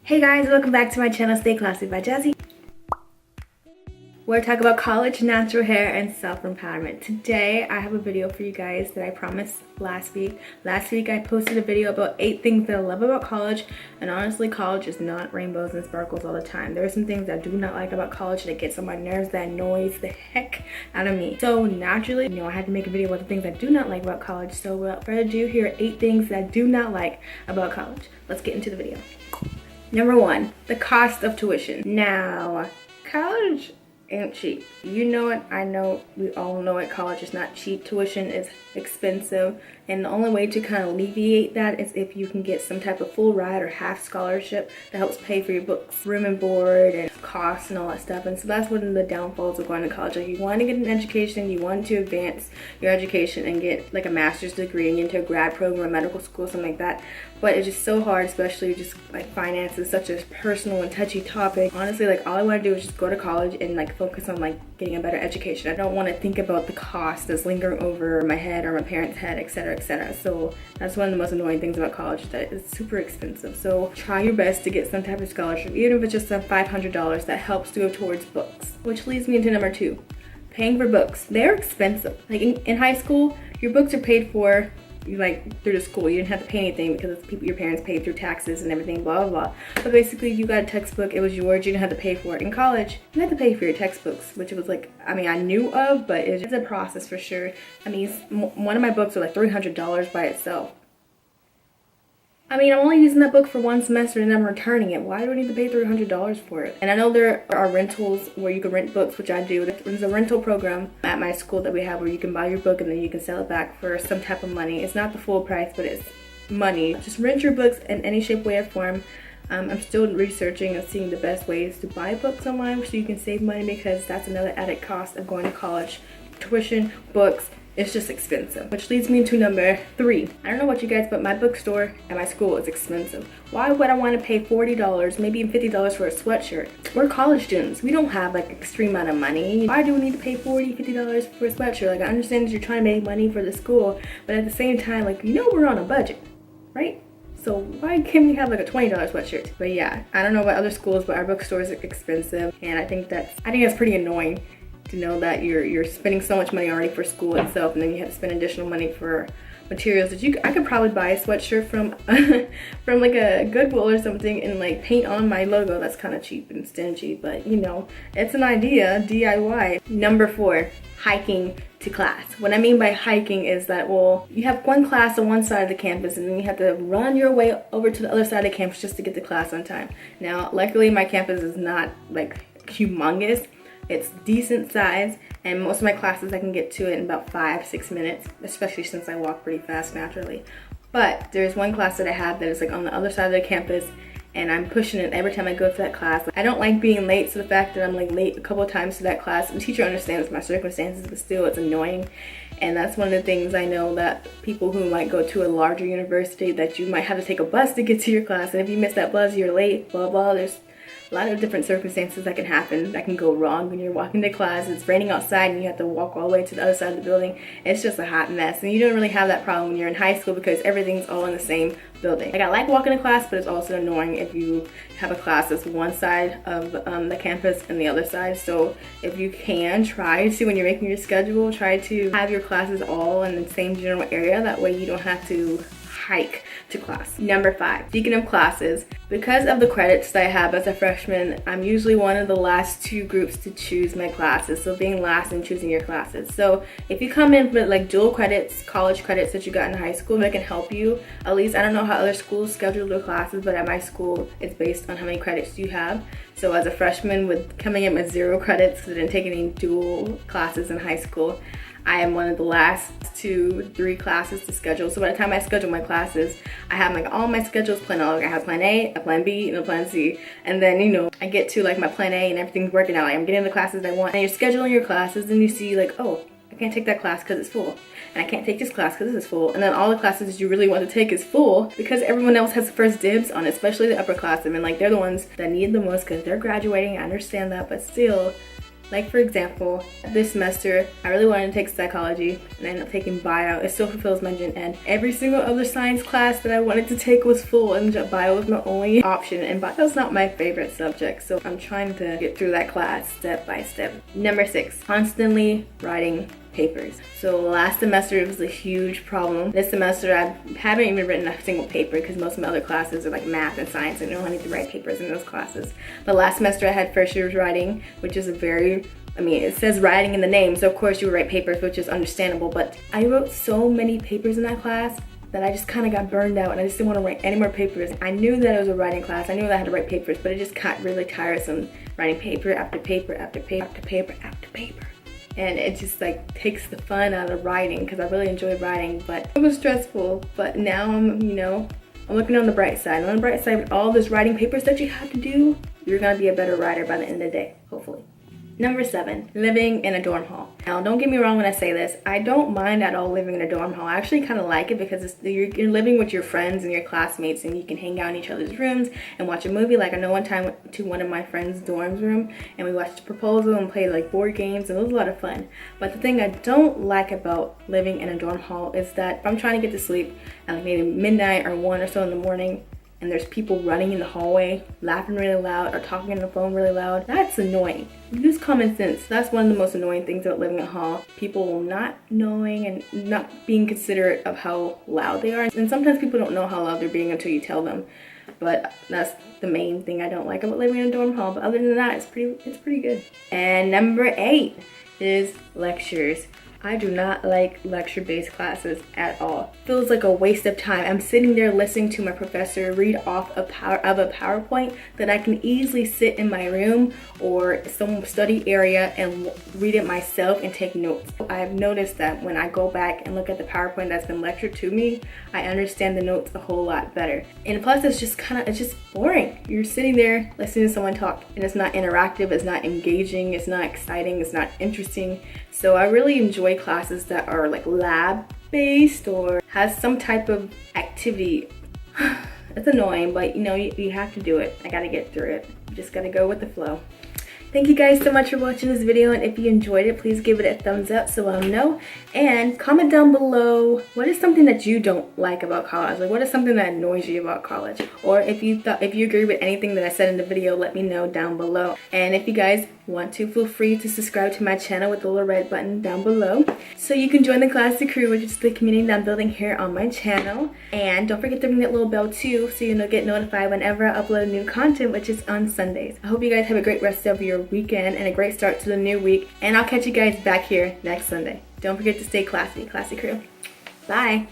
Hey guys, welcome back to my channel, Stay Classy by Jazzy. We're talking about college, natural hair, and self-empowerment. Today, I have a video for you guys that I promised last week. Last week, I posted a video about 8 things that I love about college, and honestly, college is not rainbows and sparkles all the time. There are some things I do not like about college that gets on my nerves, that annoys the heck out of me. So naturally, I had to make a video about the things I do not like about college. So without further ado, here are 8 things that I do not like about college. Let's get into the video. Number 1, the cost of tuition. Now, college ain't cheap. You know it, I know, we all know it. College is not cheap. Tuition is expensive, and the only way to kind of alleviate that is if you can get some type of full ride or half scholarship that helps pay for your books, room and board, and costs and all that stuff. And so that's one of the downfalls of going to college. Like, you want to get an education, you want to advance your education and get like a master's degree and get into a grad program or medical school, something like that. But it's just so hard, especially just like finance is such a personal and touchy topic. Honestly, like, all I want to do is just go to college and like focus on like getting a better education. I don't want to think about the cost that's lingering over my head or my parents' head, etc., etc. So that's one of the most annoying things about college, that it's super expensive. So try your best to get some type of scholarship, even if it's just some $500 that helps to go towards books. Which leads me into number 2, paying for books. They're expensive. Like in high school, your books are paid for like through the school. You didn't have to pay anything because it's people your parents paid through taxes and everything, blah blah blah. But basically, you got a textbook, it was yours, you didn't have to pay for it. In college, you had to pay for your textbooks, which was like, I mean, I knew of, but it's a process for sure. I mean, one of my books was like $300 by itself. I mean, I'm only using that book for one semester and I'm returning it. Why do I need to pay $300 for it? And I know there are rentals where you can rent books, which I do. There's a rental program at my school that we have where you can buy your book and then you can sell it back for some type of money. It's not the full price, but it's money. Just rent your books in any shape, way, or form. I'm still researching and seeing the best ways to buy books online so you can save money, because that's another added cost of going to college. Tuition, books. It's just expensive. Which leads me to number 3. I don't know about you guys, but my bookstore at my school is expensive. Why would I want to pay $40, maybe even $50 for a sweatshirt? We're college students. We don't have like extreme amount of money. Why do we need to pay $40, $50 for a sweatshirt? Like, I understand that you're trying to make money for the school, but at the same time, like, we're on a budget, right? So why can't we have like a $20 sweatshirt? But yeah, I don't know about other schools, but our bookstore is expensive, and I think that's pretty annoying to know that you're spending so much money already for school itself, and then you have to spend additional money for materials that I could probably buy a sweatshirt from from like a Goodwill or something and like paint on my logo. That's kind of cheap and stingy, but it's an idea, DIY. Number 4, hiking to class. What I mean by hiking is that, well, you have one class on one side of the campus and then you have to run your way over to the other side of the campus just to get to class on time. Now, luckily my campus is not like humongous. It's decent size, and most of my classes I can get to it in about 5-6 minutes, especially since I walk pretty fast naturally. But there's one class that I have that is like on the other side of the campus, and I'm pushing it every time I go to that class. I don't like being late, so the fact that I'm like late a couple of times to that class, the teacher understands my circumstances, but still it's annoying. And that's one of the things I know, that people who might go to a larger university, that you might have to take a bus to get to your class, and if you miss that bus, you're late, blah blah. There's a lot of different circumstances that can happen, that can go wrong when you're walking to class. It's raining outside and you have to walk all the way to the other side of the building. It's just a hot mess, and you don't really have that problem when you're in high school because everything's all in the same building. Like, I like walking to class, but it's also annoying if you have a class that's one side of the campus and the other side. So if you can, try to, when you're making your schedule, try to have your classes all in the same general area. That way you don't have to hike to class. Number 5, speaking of classes, because of the credits that I have as a freshman, I'm usually one of the last 2 groups to choose my classes. So being last and choosing your classes. So if you come in with like dual credits, college credits that you got in high school, that can help you. At least, I don't know how other schools schedule their classes, but at my school, it's based on how many credits you have. So as a freshman, with coming in with 0 credits, because I didn't take any dual classes in high school, I am one of the last 2-3 classes to schedule. So by the time I schedule my classes, I have like all my schedules planned out. Like, I have plan A, a plan B, and a plan C. And then, I get to like my plan A and everything's working out. Like, I'm getting the classes I want. And you're scheduling your classes and you see like, oh, I can't take that class because it's full. And I can't take this class because this is full. And then all the classes that you really want to take is full because everyone else has first dibs on it, especially the upperclassmen. Like, they're the ones that need the most because they're graduating. I understand that, but still, Like for example, this semester, I really wanted to take psychology and I ended up taking bio. It still fulfills my gen ed. Every single other science class that I wanted to take was full and bio was my only option. And bio's not my favorite subject, so I'm trying to get through that class step by step. Number 6, constantly writing papers. So last semester it was a huge problem. This semester I haven't even written a single paper because most of my other classes are like math and science and I don't need to write papers in those classes. But last semester I had first year's writing, which is a very, it says writing in the name, so of course you would write papers, which is understandable, but I wrote so many papers in that class that I just kind of got burned out and I just didn't want to write any more papers. I knew that it was a writing class, I knew that I had to write papers, but it just got really tiresome writing paper after paper after paper after paper after paper. And it just like takes the fun out of writing because I really enjoyed writing, but it was stressful. But now I'm looking on the bright side. On the bright side, with all those writing papers that you have to do, you're gonna be a better writer by the end of the day, hopefully. Number 7, living in a dorm hall. Now, don't get me wrong when I say this. I don't mind at all living in a dorm hall. I actually kind of like it because you're living with your friends and your classmates and you can hang out in each other's rooms and watch a movie. Like I know one time I went to one of my friend's dorms room and we watched Proposal and played like board games and it was a lot of fun. But the thing I don't like about living in a dorm hall is that if I'm trying to get to sleep at like maybe midnight or 1 or so in the morning, and there's people running in the hallway, laughing really loud or talking on the phone really loud, that's annoying. Use common sense. That's one of the most annoying things about living in a hall. People not knowing and not being considerate of how loud they are. And sometimes people don't know how loud they're being until you tell them. But that's the main thing I don't like about living in a dorm hall. But other than that, it's pretty good. And number 8 is lectures. I do not like lecture-based classes at all. Feels like a waste of time. I'm sitting there listening to my professor read off a PowerPoint that I can easily sit in my room or some study area and read it myself and take notes. I've noticed that when I go back and look at the PowerPoint that's been lectured to me, I understand the notes a whole lot better. And plus it's just boring. You're sitting there listening to someone talk and it's not interactive, it's not engaging, it's not exciting, it's not interesting. So I really enjoy classes that are like lab based or has some type of activity. It's annoying, but you have to do it. I gotta get through it. You just gotta go with the flow. Thank you guys so much for watching this video, and if you enjoyed it, please give it a thumbs up so I'll know. And comment down below, what is something that you don't like about college? Like what is something that annoys you about college? Or if you agree with anything that I said in the video, let me know down below. And if you guys want to, feel free to subscribe to my channel with the little red button down below so you can join the Classy Crew, which is the community that I'm building here on my channel. And don't forget to ring that little bell too so you'll get notified whenever I upload new content, which is on Sundays. I hope you guys have a great rest of your weekend and a great start to the new week, and I'll catch you guys back here next Sunday. Don't forget to stay classy, Classy Crew. Bye.